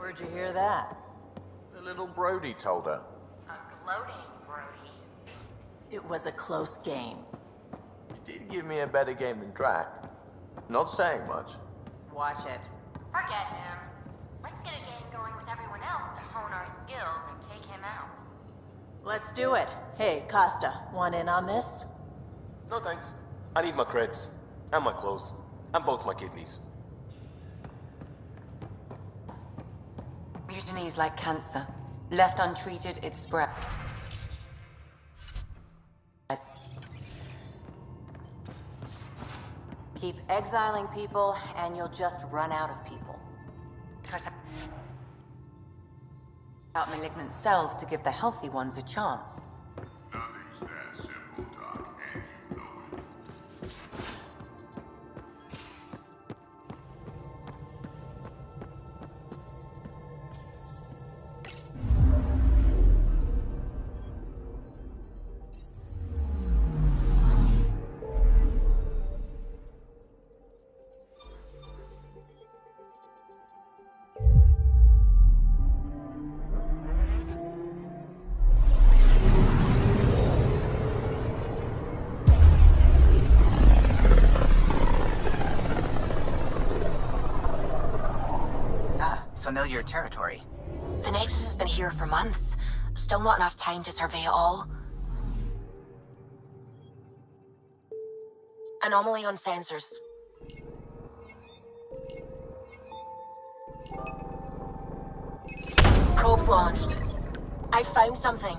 Where'd you hear that? The little Brody told her. A gloating Brody. It was a close game. You did give me a better game than Drac. Not saying much. Watch it. Forget him. Let's get a game going with everyone else to hone our skills and take him out. Let's do it. Hey, Costa, want in on this? No thanks. I need my creds. And my clothes. And both my kidneys. Mutiny is like cancer. Left untreated, it spreads. Keep exiling people, and you'll just run out of people. Cut out malignant cells to give the healthy ones a chance. Nothing's that simple, Doc, and you know it. Familiar territory. The Nexus has been here for months. Still not enough time to survey it all. Anomaly on sensors. Probes launched. I found something.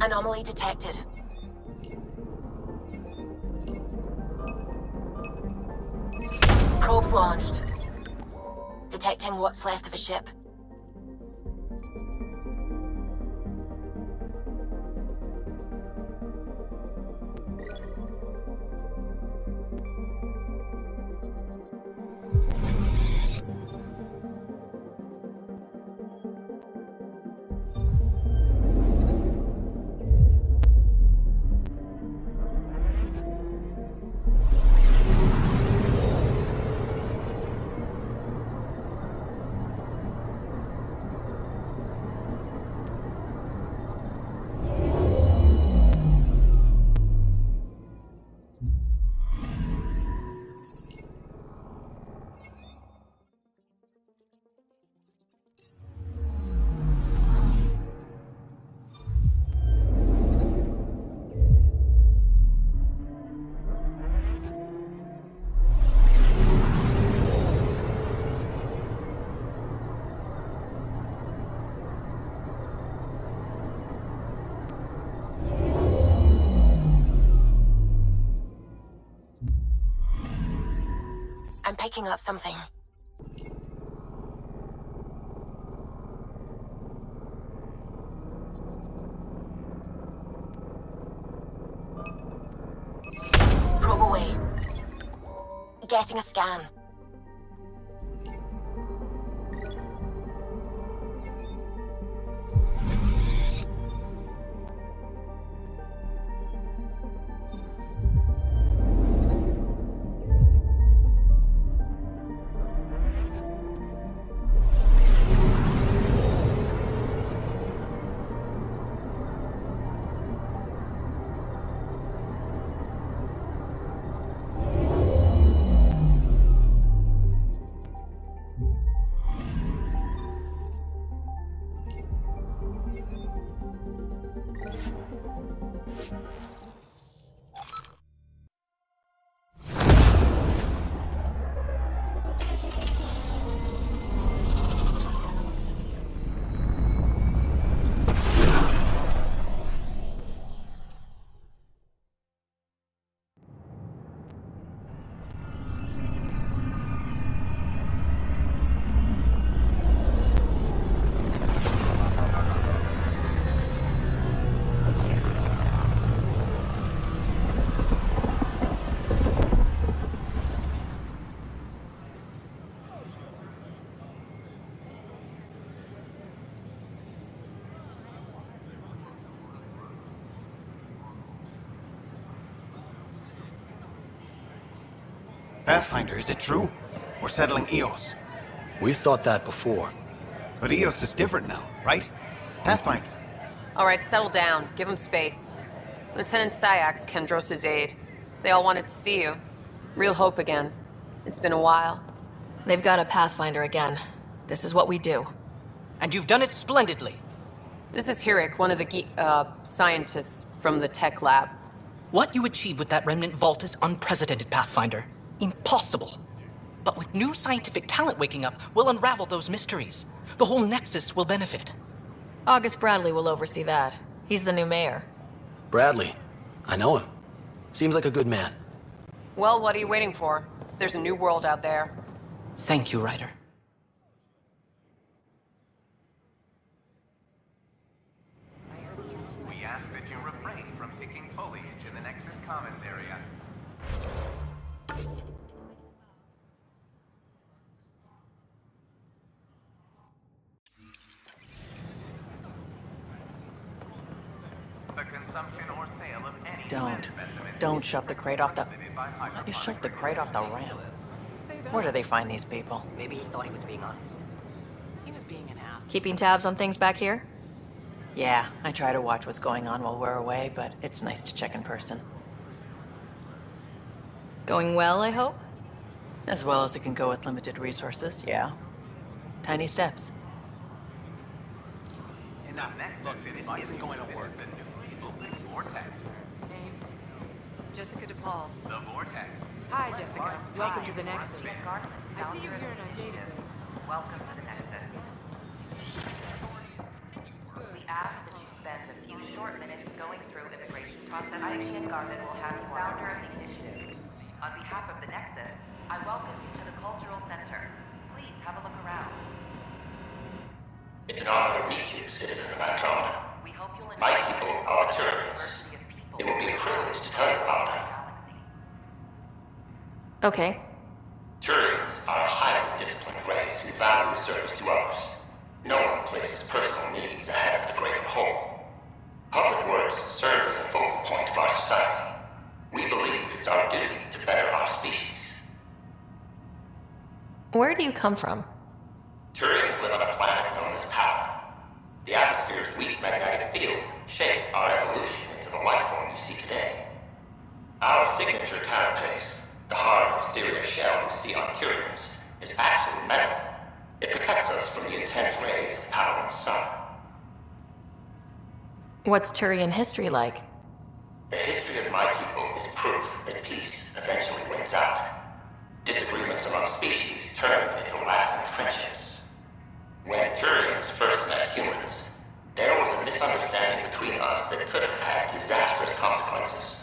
Anomaly detected. Probes launched. Detecting what's left of a ship. I'm picking up something. Probe away. Getting a scan. Pathfinder, is it true? We're settling Eos. We've thought that before. But Eos is different now, right? Pathfinder. All right, settle down. Give him space. Lieutenant Sayak's Kendros' aide. They all wanted to see you. Real hope again. It's been a while. They've got a Pathfinder again. This is what we do. And you've done it splendidly. This is Hirik, one of the scientists from the tech lab. What you achieved with that remnant vault is unprecedented, Pathfinder. Impossible. But with new scientific talent waking up, we'll unravel those mysteries. The whole Nexus will benefit. August Bradley will oversee that. He's the new mayor. Bradley. I know him. Seems like a good man. Well, what are you waiting for? There's a new world out there. Thank you, Ryder. We ask that you refrain from picking foliage in the Nexus Commons area. The consumption or sale of any Don't shove the crate off the... You shoved the crate off the ramp. Where do they find these people? Maybe he thought he was being honest. He was being an ass. Keeping tabs on things back here? Yeah, I try to watch what's going on while we're away, but it's nice to check in person. Going well, I hope? As well as it can go with limited resources, yeah. Tiny steps. Enough. Look, this isn't going to work. Vortex. Jessica DePaul. The Vortex. Hi, Jessica. Welcome to the Nexus. I see you're here in our database. Welcome to the Nexus. We ask that you spend a few short minutes going through immigration process. IG and Garvin will have you founder of the initiative. On behalf of the Nexus, I welcome you to the Cultural Center. Please have a look around. It's an honor to meet you, citizen of Andromeda. We hope you'll enjoy My people are the the Turians. diversity of people It will be a privilege to tell you about them. galaxy. Okay. Turians are a highly disciplined race who value service to others. No one places personal needs ahead of the greater whole. Public works serve as a focal point of our society. We believe it's our duty to better our species. Where do you come from? Turians live on a planet known as Power. The atmosphere's weak magnetic field shaped our evolution into the life form you see today. Our signature carapace, the hard exterior shell you see on Turians, is actually metal. It protects us from the intense rays of Power's sun. What's Turian history like? The history of my people is proof that peace eventually wins out. Disagreements among species turned into lasting friendships. When Turians first met humans, there was a misunderstanding between us that could have had disastrous consequences.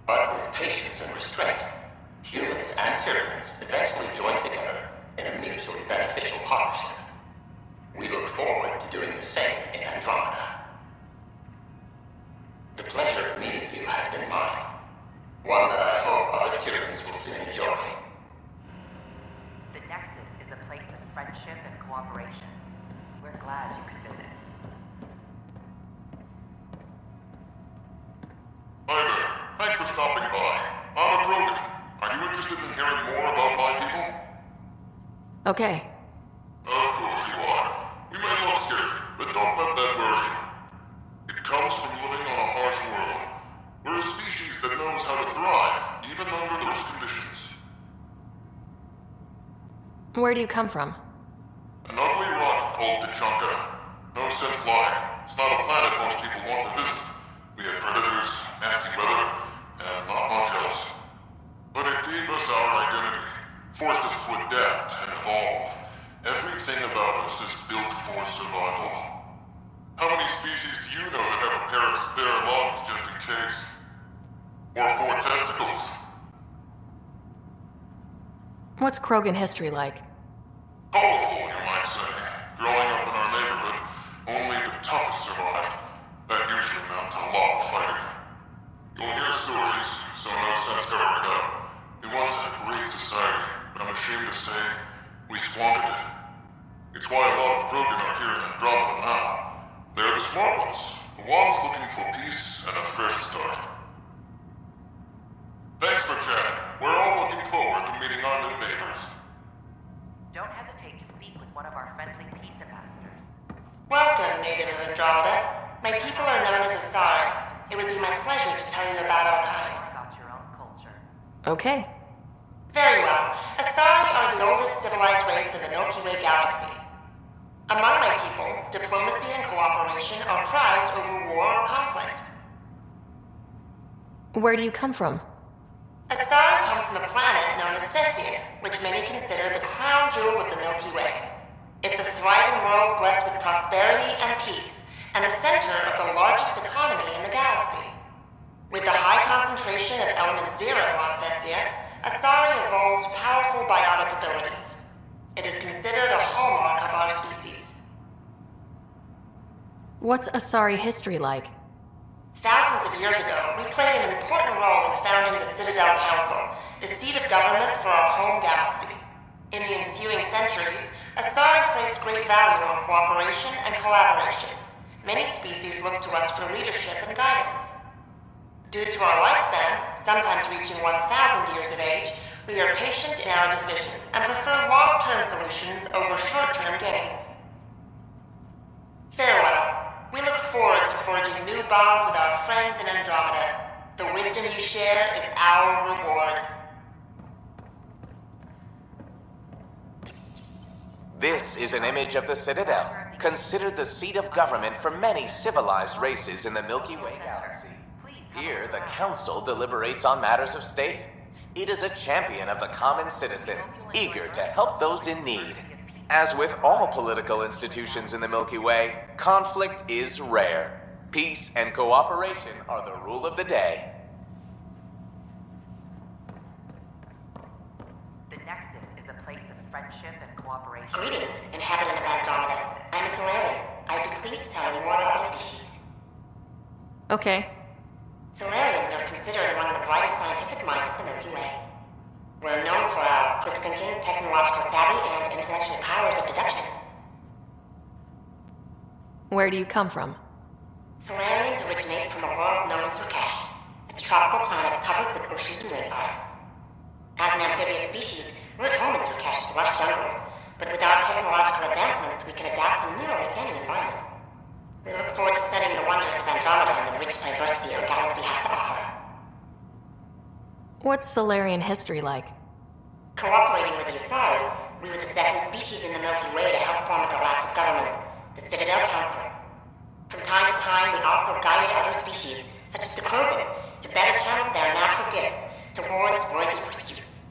But with patience and restraint, humans and Turians eventually joined together in a mutually beneficial partnership. We look forward to doing the same in Andromeda. The pleasure of meeting you has been mine. One that I hope other Turians will soon enjoy. The Nexus is a place of friendship and cooperation. We're glad you could visit. Hi there. Thanks for stopping by. I'm a Krogan. Are you interested in hearing more about my people? Okay. Of course you are. We may look scary, but don't let that worry you. It comes from living on a harsh world. We're a species that knows how to thrive, even under those conditions. Where do you come from? An ugly rock called Tachanka. No sense lying. It's not a planet most people want to visit. We We had predators, nasty weather, and not much else. But it gave us our identity, forced us to adapt and evolve. Everything about us is built for survival. How many species do you know that have a pair of spare lungs just in case? Or 4 testicles? What's Krogan history like? Colorful, you might say. Growing up in our neighborhood, only the toughest survived. That usually meant a lot of fighting. You'll hear stories, so no sense covering it up. We once had a great society, but I'm ashamed to say, we squandered it. It's why a lot of Krogan are here in Andromeda now. They're the smart ones, the ones looking for peace and a fresh start. Thanks for chatting. We're all looking forward to meeting our new neighbors. Don't hesitate to speak with one of our friendly peace ambassadors. Welcome, native of Andromeda. My people are known as Asari. It would be my pleasure to tell you about our kind. About your own culture. Okay. Very well. Asari are the oldest civilized race in the Milky Way galaxy. Among my people, diplomacy and cooperation are prized over war or conflict. Where do you come from? Asari come from a planet known as Thessia, which many consider the crown jewel of the Milky Way. It's a thriving world blessed with prosperity and peace, and the center of the largest economy in the galaxy. With the high concentration of element zero on Thessia, Asari evolved powerful biotic abilities. It is considered a hallmark of our species. What's Asari history like? Thousands of years ago, we played an important role in founding the Citadel Council, the seat of government for our home galaxy. In the ensuing centuries, Asari placed great value on cooperation and collaboration. Many species look to us for leadership and guidance. Due to our lifespan, sometimes reaching 1,000 years of age, we are patient in our decisions and prefer long-term solutions over short-term gains. Farewell. We look forward to forging new bonds with our friends in Andromeda. The wisdom you share is our reward. This is an image of the Citadel, considered the seat of government for many civilized races in the Milky Way galaxy. Here, the Council deliberates on matters of state. It is a champion of the common citizen, eager to help those in need. As with all political institutions in the Milky Way, conflict is rare. Peace and cooperation are the rule of the day. The Nexus is a place of friendship and cooperation. Greetings, inhabitant of Andromeda. I'm a Solarian. I'd be pleased to tell you more about my species. Okay. Solarians are considered among the brightest scientific minds of the Milky Way. We're known for our quick thinking, technological savvy, and intellectual powers of deduction. Where do you come from? Solarians originate from a world known as Surkesh. It's a tropical planet covered with oceans and rainforests. As an amphibious species, we're at home in Surkesh's lush jungles, but with our technological advancements, we can adapt to nearly any environment. We look forward to studying the wonders of Andromeda and the rich diversity our galaxy has to offer. What's Solarian history like? Cooperating with the Asari, we were the second species in the Milky Way to help form a galactic government, the Citadel Council. From time to time, we also guided other species, such as the Krogan, to better channel their natural gifts towards worthy pursuits.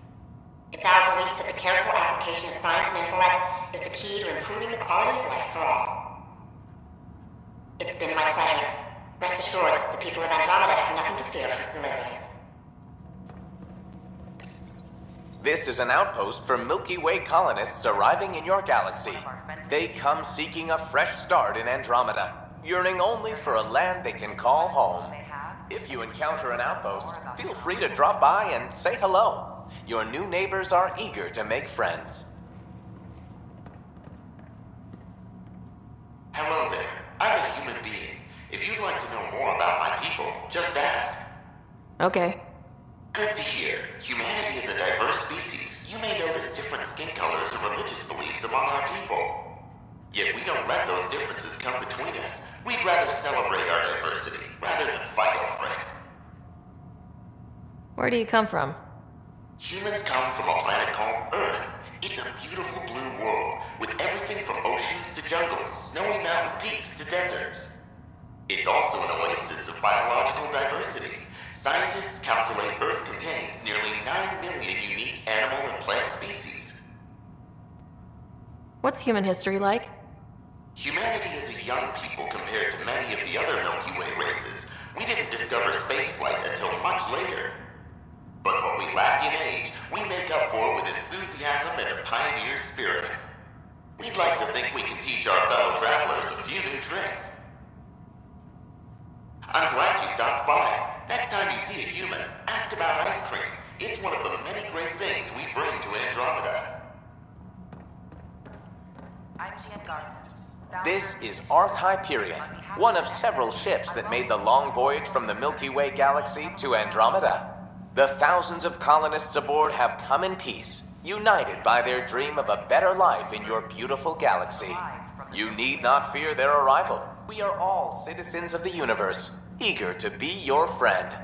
It's our belief that the careful application of science and intellect is the key to improving the quality of life for all. It's been my pleasure. Rest assured, the people of Andromeda have nothing to fear from Solarians. This is an outpost for Milky Way colonists arriving in your galaxy. They come seeking a fresh start in Andromeda, yearning only for a land they can call home. If you encounter an outpost, feel free to drop by and say hello. Your new neighbors are eager to make friends. Hello there. I'm a human being. If you'd like to know more about my people, just ask. Okay. Good to hear. Humanity is a diverse species. You may notice different skin colors and religious beliefs among our people. Yet we don't let those differences come between us. We'd rather celebrate our diversity, rather than fight over it. Where do you come from? Humans come from a planet called Earth. It's a beautiful blue world, with everything from oceans to jungles, snowy mountain peaks to deserts. It's also an oasis of biological diversity. Scientists calculate Earth contains nearly 9 million unique animal and plant species. What's human history like? Humanity is a young people compared to many of the other Milky Way races. We didn't discover spaceflight until much later. But what we lack in age, we make up for with enthusiasm and a pioneer spirit. We'd like to think we can teach our fellow travelers a few new tricks. I'm glad you stopped by. Next time you see a human, ask about ice cream. It's one of the many great things we bring to Andromeda. This is Ark Hyperion, one of several ships that made the long voyage from the Milky Way galaxy to Andromeda. The thousands of colonists aboard have come in peace, united by their dream of a better life in your beautiful galaxy. You need not fear their arrival. We are all citizens of the universe, eager to be your friend.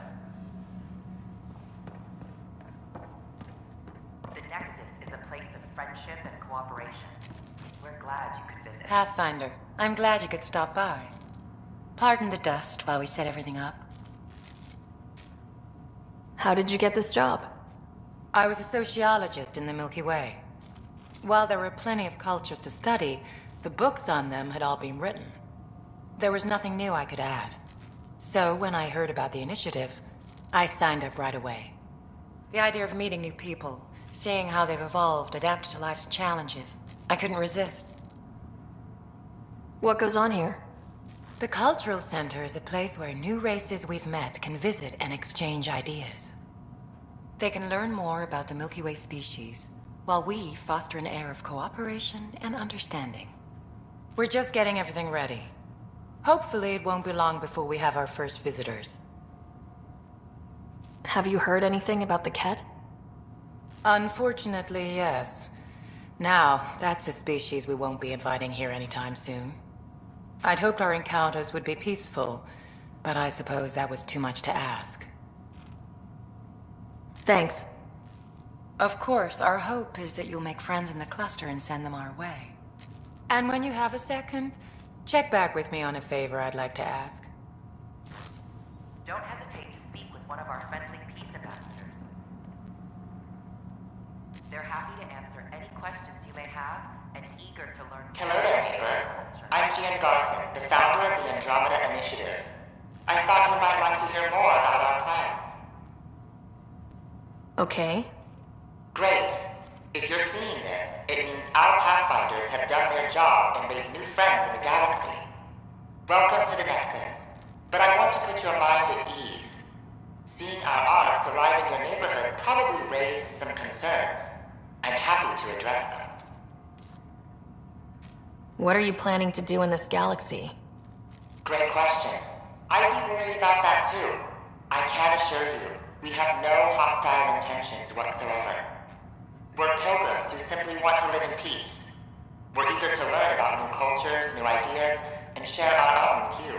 The Nexus is a place of friendship and cooperation. We're glad you could visit. Pathfinder, I'm glad you could stop by. Pardon the dust while we set everything up. How did you get this job? I was a sociologist in the Milky Way. While there were plenty of cultures to study, the books on them had all been written. There was nothing new I could add. So when I heard about the initiative, I signed up right away. The idea of meeting new people, seeing how they've evolved, adapted to life's challenges, I couldn't resist. What goes on here? The Cultural Center is a place where new races we've met can visit and exchange ideas. They can learn more about the Milky Way species, while we foster an air of cooperation and understanding. We're just getting everything ready. Hopefully it won't be long before we have our first visitors. Have you heard anything about the Ket? Unfortunately, yes. Now, that's a species we won't be inviting here anytime soon. I'd hoped our encounters would be peaceful, but I suppose that was too much to ask. Thanks. Of course, our hope is that you'll make friends in the cluster and send them our way. And when you have a second, check back with me on a favor I'd like to ask. Don't hesitate to speak with one of our friendly peace ambassadors. They're happy to answer any questions you may have and eager to learn. Hello there, neighbor. I'm Gian Garson, the founder of the Andromeda Initiative. I thought you might like to hear more about our plans. Okay. Great. If you're seeing this, it means our Pathfinders have done their job and made new friends in the galaxy. Welcome to the Nexus. But I want to put your mind at ease. Seeing our Arks arrive in your neighborhood probably raised some concerns. I'm happy to address them. What are you planning to do in this galaxy? Great question. I'd be worried about that too. I can assure you, we have no hostile intentions whatsoever. We're pilgrims who simply want to live in peace. We're eager to learn about new cultures, new ideas, and share our own with you.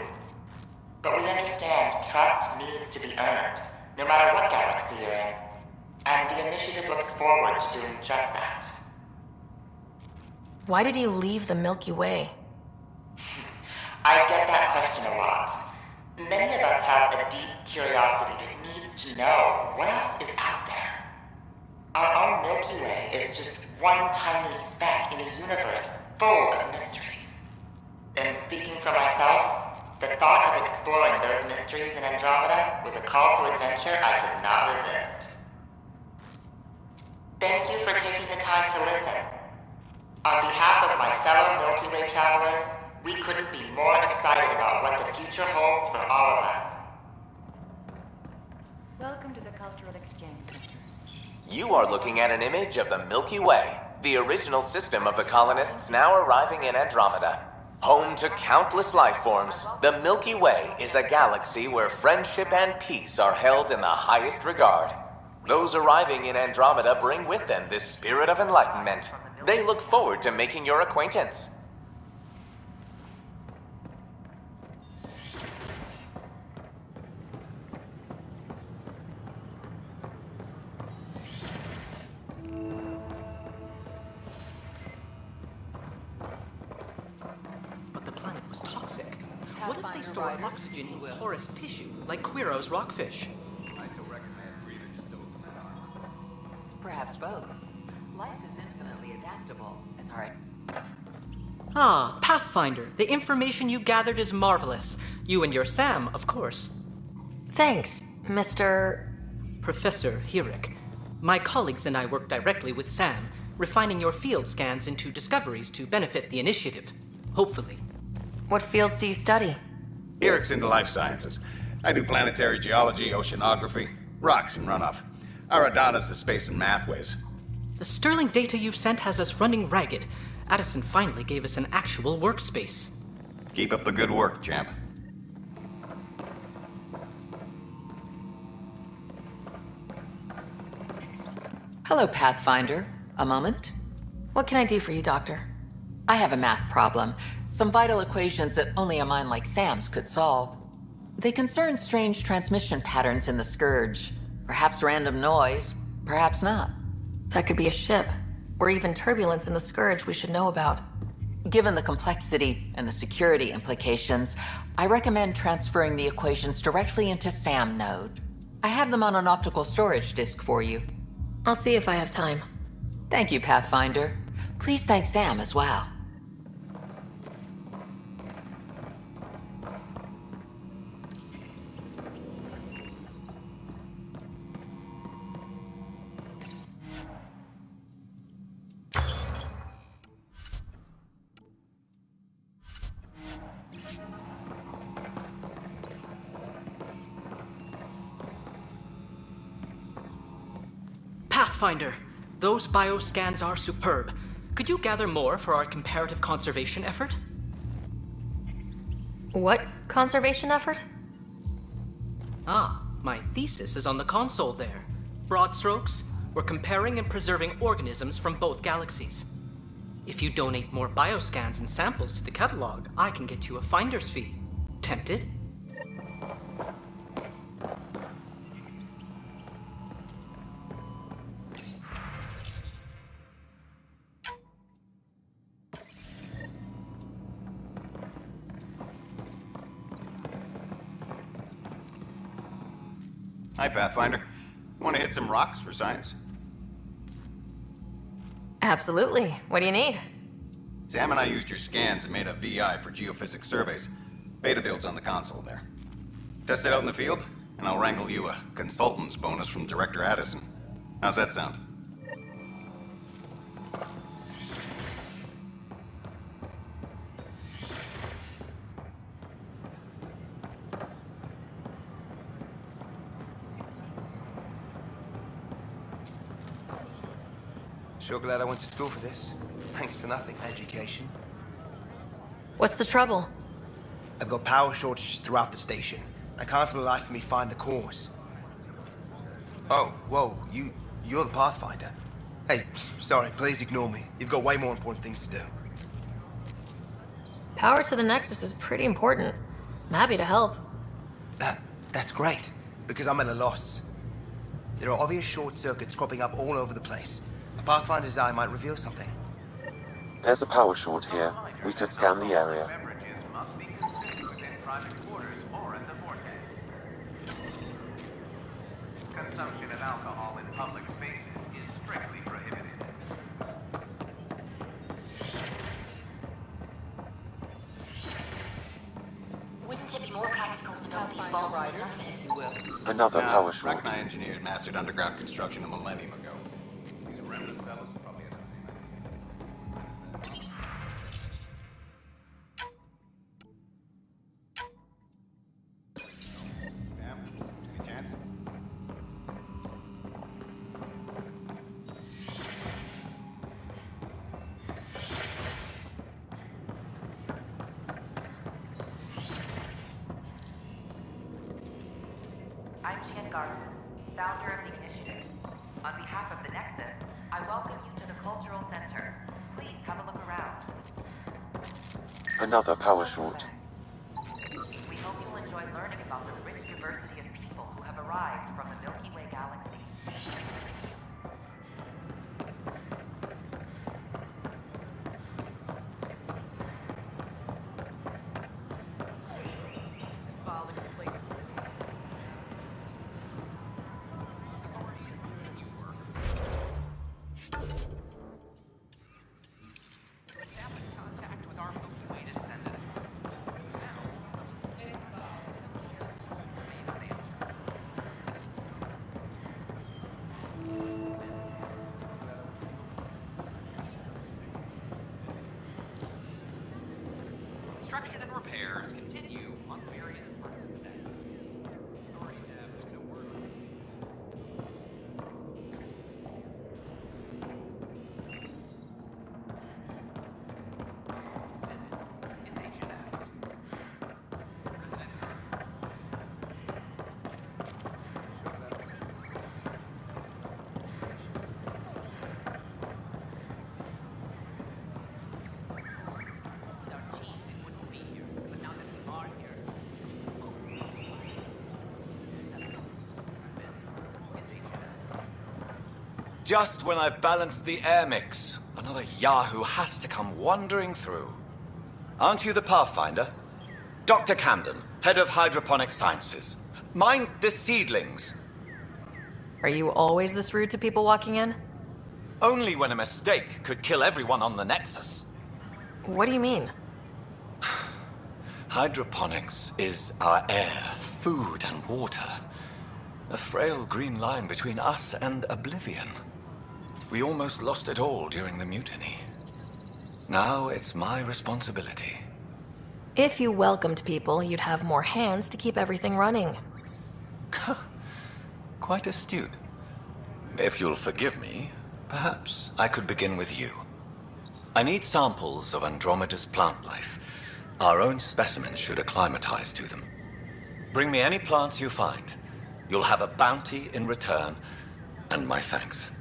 But we understand trust needs to be earned, no matter what galaxy you're in. And the initiative looks forward to doing just that. Why did you leave the Milky Way? I get that question a lot. Many of us have a deep curiosity that needs to know what else is out there. Our own Milky Way is just one tiny speck in a universe full of mysteries. And speaking for myself, the thought of exploring those mysteries in Andromeda was a call to adventure I could not resist. Thank you for taking the time to listen. On behalf of my fellow Milky Way travelers, we couldn't be more excited about what the future holds for all of us. Welcome to the Cultural Exchange Center. You are looking at an image of the Milky Way, the original system of the colonists now arriving in Andromeda. Home to countless life forms, the Milky Way is a galaxy where friendship and peace are held in the highest regard. Those arriving in Andromeda bring with them this spirit of enlightenment. They look forward to making your acquaintance. But the planet was toxic. What if they store oxygen in porous tissue, like Quiro's rockfish? Perhaps both. Life is infinitely adaptable. Sorry. Ah, Pathfinder, the information you gathered is marvelous. You and your Sam, of course. Thanks, Mr. Professor Hirik. My colleagues and I work directly with Sam, refining your field scans into discoveries to benefit the initiative. Hopefully. What fields do you study? Eric's into life sciences. I do planetary geology, oceanography, rocks and runoff. Aradana's the space and mathways. The sterling data you've sent has us running ragged. Addison finally gave us an actual workspace. Keep up the good work, champ. Hello, Pathfinder. A moment? What can I do for you, Doctor? I have a math problem. Some vital equations that only a mind like Sam's could solve. They concern strange transmission patterns in the Scourge. Perhaps random noise, perhaps not. That could be a ship, or even turbulence in the Scourge we should know about. Given the complexity and the security implications, I recommend transferring the equations directly into SAM node. I have them on an optical storage disk for you. I'll see if I have time. Thank you, Pathfinder. Please thank Sam as well. Pathfinder, those bioscans are superb. Could you gather more for our comparative conservation effort? What conservation effort? Ah, my thesis is on the console there. Broad strokes, we're comparing and preserving organisms from both galaxies. If you donate more bioscans and samples to the catalog, I can get you a finder's fee. Tempted? Hi, Pathfinder. Want to hit some rocks for science? Absolutely. What do you need? Sam and I used your scans and made a VI for geophysics surveys. Beta builds on the console there. Test it out in the field, and I'll wrangle you a consultant's bonus from Director Addison. How's that sound? Sure glad I went to school for this. Thanks for nothing, education. What's the trouble? I've got power shortages throughout the station. I can't for the life of me find the cause. Oh, whoa, you're the Pathfinder. Hey, sorry, please ignore me. You've got way more important things to do. Power to the Nexus is pretty important. I'm happy to help. That's great, because I'm at a loss. There are obvious short circuits cropping up all over the place. A Pathfinder's eye might reveal something. There's a power short here. We could scan the area. Beverages must be consumed within private quarters or in the vortex. Consumption of alcohol in public spaces is strictly prohibited. Wouldn't it be more practical to build these vaults on the surface? You will. Another power short. Brack and I engineered mastered underground construction a millennium ago. These remnant fellows probably had the same idea. Sam, take a chance? I'm Jan Garson, founder of the initiative. On behalf of the Nexus, I welcome you to the Cultural Center. Please have a look around. Another power short. We hope you'll enjoy learning about the rich diversity of people who have arrived from the Milky Way galaxy. construction and repairs continue on various parts of the Nexus. Authority tab is gonna work on Just when I've balanced the air mix, another Yahoo has to come wandering through. Aren't you the Pathfinder? Dr. Camden, head of hydroponic sciences. Mind the seedlings. Are you always this rude to people walking in? Only when a mistake could kill everyone on the Nexus. What do you mean? Hydroponics is our air, food, and water. A frail green line between us and oblivion. We almost lost it all during the mutiny. Now it's my responsibility. If you welcomed people, you'd have more hands to keep everything running. Quite astute. If you'll forgive me, perhaps I could begin with you. I need samples of Andromeda's plant life. Our own specimens should acclimatize to them. Bring me any plants you find. You'll have a bounty in return, and my thanks.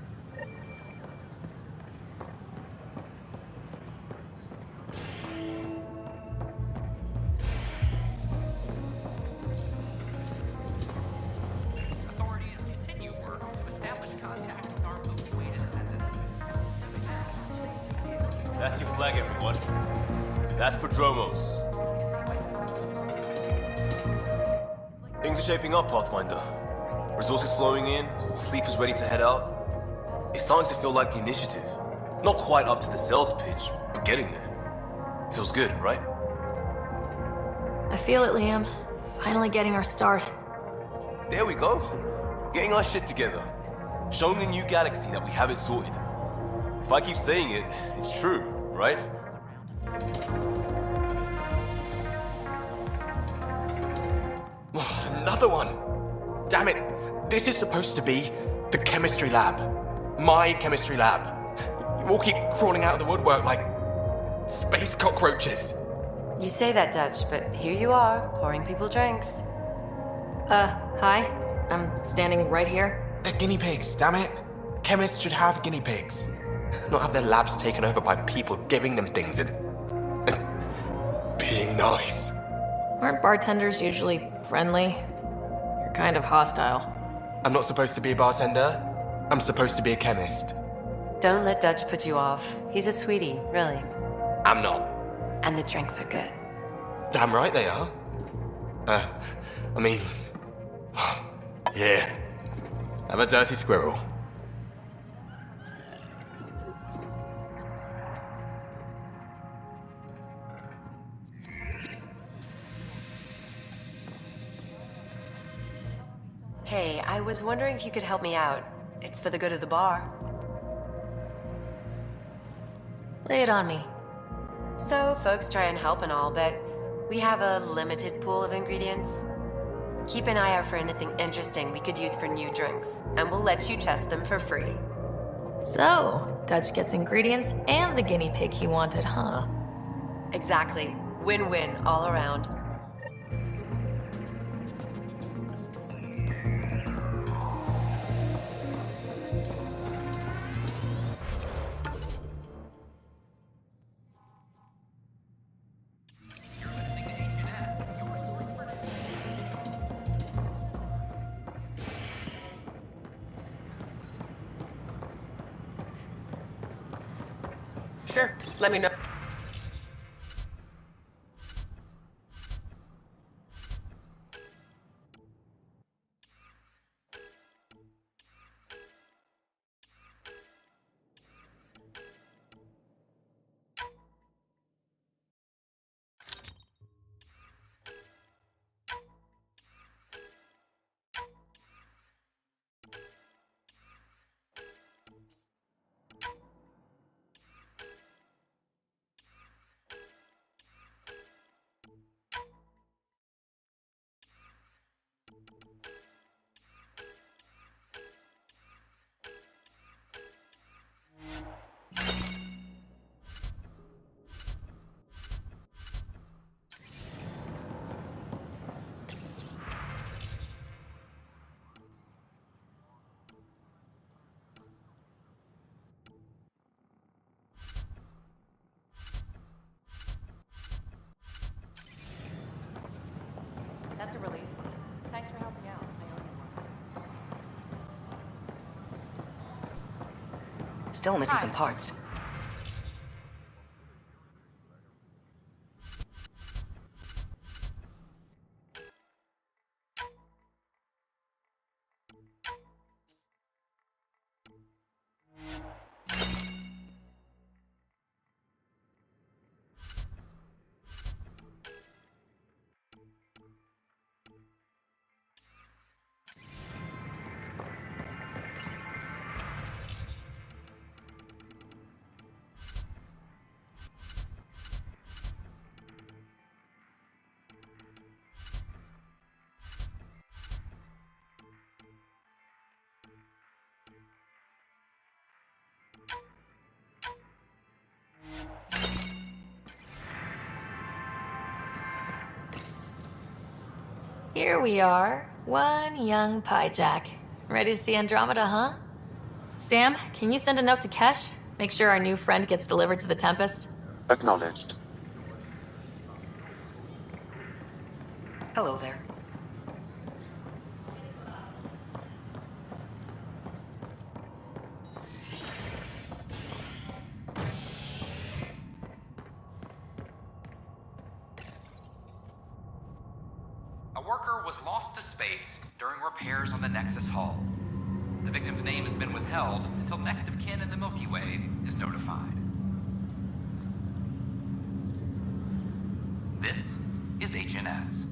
authorities continue work to establish contact with our Milky Way descendants. That's your flag, everyone. That's Prodromos. Things are shaping up, Pathfinder. Resources flowing in, sleepers ready to head out. It's starting to feel like the initiative. Not quite up to the sales pitch, but getting there. Feels good, right? I feel it, Liam. Finally getting our start. There we go. Getting our shit together. Showing the new galaxy that we have it sorted. If I keep saying it, it's true, right? Another one! Damn it! This is supposed to be the chemistry lab. My chemistry lab. You all keep crawling out of the woodwork like space cockroaches. You say that, Dutch, but here you are, pouring people drinks. Hi. I'm standing right here. They're guinea pigs, damn it. Chemists should have guinea pigs. Not have their labs taken over by people giving them things and being nice. Aren't bartenders usually friendly? You're kind of hostile. I'm not supposed to be a bartender. I'm supposed to be a chemist. Don't let Dutch put you off. He's a sweetie, really. I'm not. And the drinks are good. Damn right they are. I mean... yeah. I'm a dirty squirrel. Hey, I was wondering if you could help me out. It's for the good of the bar. Lay it on me. So, folks try and help and all, but we have a limited pool of ingredients. Keep an eye out for anything interesting we could use for new drinks, and we'll let you test them for free. So, Dutch gets ingredients and the guinea pig he wanted, huh? Exactly. Win-win all around. Sure, let me know. That's a relief. Thanks for helping out. I owe you one. Still missing Hi. some parts. Here we are, one young piejack. Ready to see Andromeda, huh? Sam, can you send a note to Kesh? Make sure our new friend gets delivered to the Tempest? Acknowledged. Hello there. A worker was lost to space during repairs on the Nexus hull. The victim's name has been withheld until next of kin in the Milky Way is notified. This is HNS.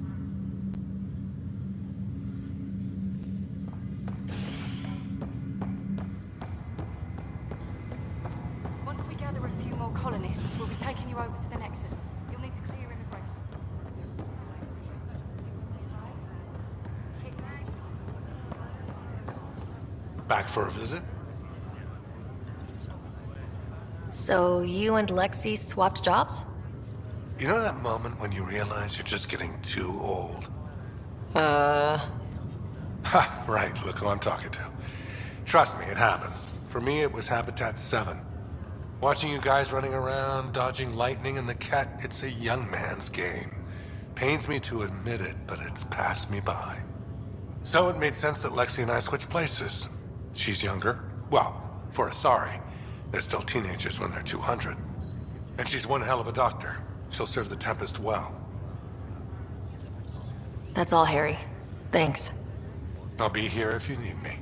Once we gather a few more colonists, we'll be taking you over to the Nexus. You'll need to clear immigration. Back for a visit? So you and Lexi swapped jobs? You know that moment when you realize you're just getting too old? Ha, right, look who I'm talking to. Trust me, it happens. For me, it was Habitat 7. Watching you guys running around, dodging lightning and the cat, it's a young man's game. Pains me to admit it, but it's passed me by. So it made sense that Lexi and I switched places. She's younger. Well, for Asari. They're still teenagers when they're 200. And she's one hell of a doctor. She'll serve the Tempest well. That's all, Harry. Thanks. I'll be here if you need me.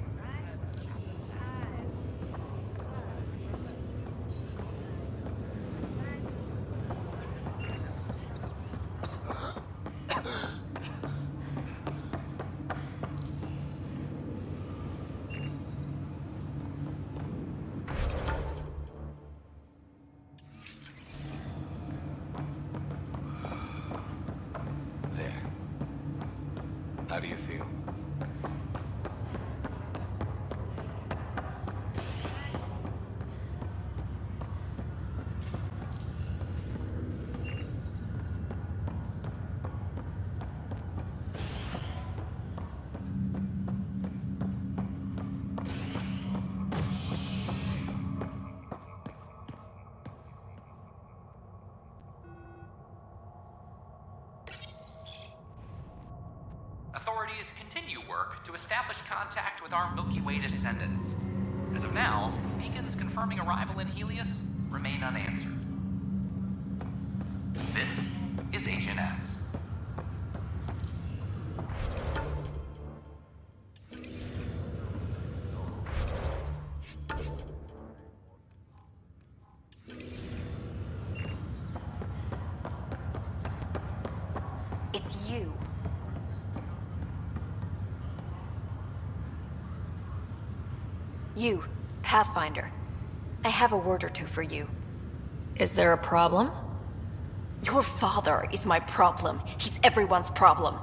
There. How do you feel? Authorities continue work to establish contact with our Milky Way descendants. As of now, beacons confirming arrival in Helios remain unanswered. This is HNS. It's you. You, Pathfinder. I have a word or two for you. Is there a problem? Your father is my problem. He's everyone's problem.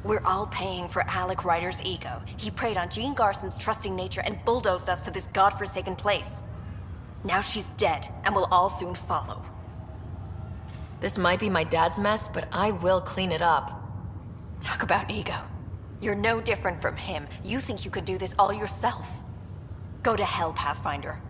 We're all paying for Alec Ryder's ego. He preyed on Jean Garson's trusting nature and bulldozed us to this godforsaken place. Now she's dead, and we'll all soon follow. This might be my dad's mess, but I will clean it up. Talk about ego. You're no different from him. You think you could do this all yourself. Go to hell, Pathfinder.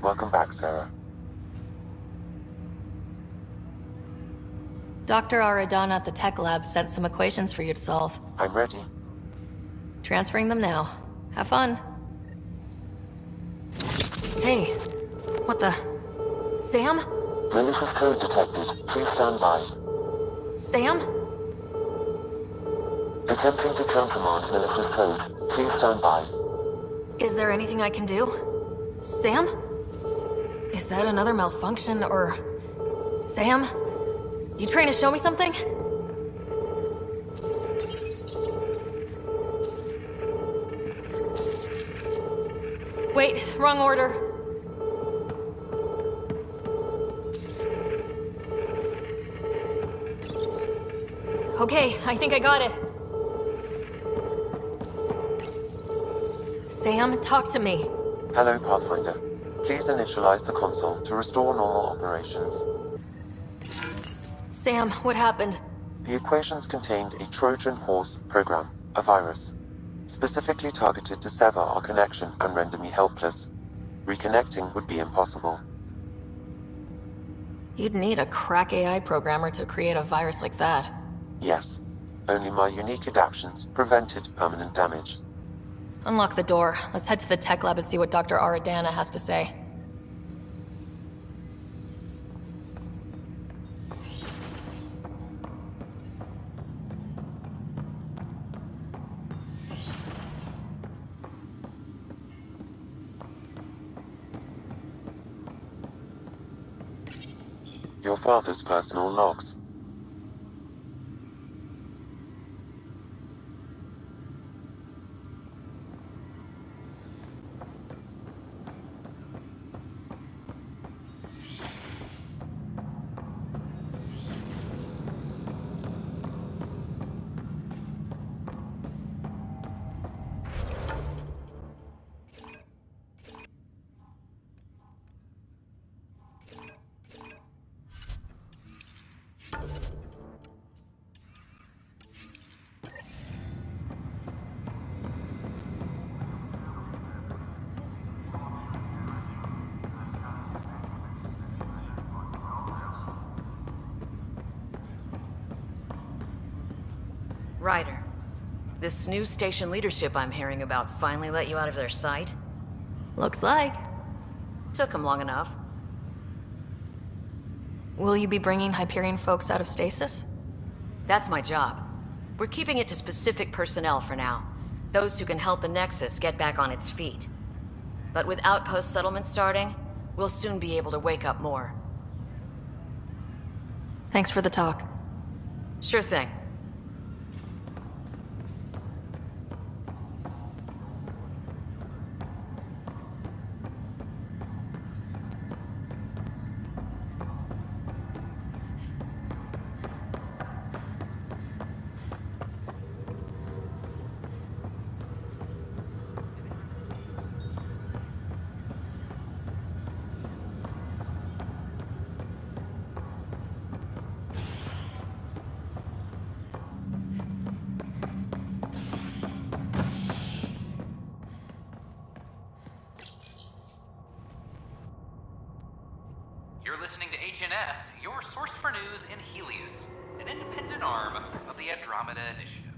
Welcome back, Sarah. Dr. Aradana at the tech lab sent some equations for you to solve. I'm ready. Transferring them now. Have fun. Hey, what the? Sam? Malicious code detected. Please stand by. Sam? Attempting to countermand malicious code. Please stand by. Is there anything I can do? Sam? Is that another malfunction, or... Sam? You trying to show me something? Wait, wrong order. Okay, I think I got it. Sam, talk to me. Hello, Pathfinder. Please initialize the console to restore normal operations. Sam, what happened? The equations contained a Trojan horse program, a virus, specifically targeted to sever our connection and render me helpless. Reconnecting would be impossible. You'd need a crack AI programmer to create a virus like that. Yes, only my unique adaptions prevented permanent damage. Unlock the door. Let's head to the tech lab and see what Dr. Aradana has to say. Your father's personal logs. Ryder, this new station leadership I'm hearing about finally let you out of their sight? Looks like. Took them long enough. Will you be bringing Hyperion folks out of stasis? That's my job. We're keeping it to specific personnel for now. Those who can help the Nexus get back on its feet. But with outpost settlement starting, we'll soon be able to wake up more. Thanks for the talk. Sure thing. You're listening to HNS, your source for news in Helios, an independent arm of the Andromeda Initiative.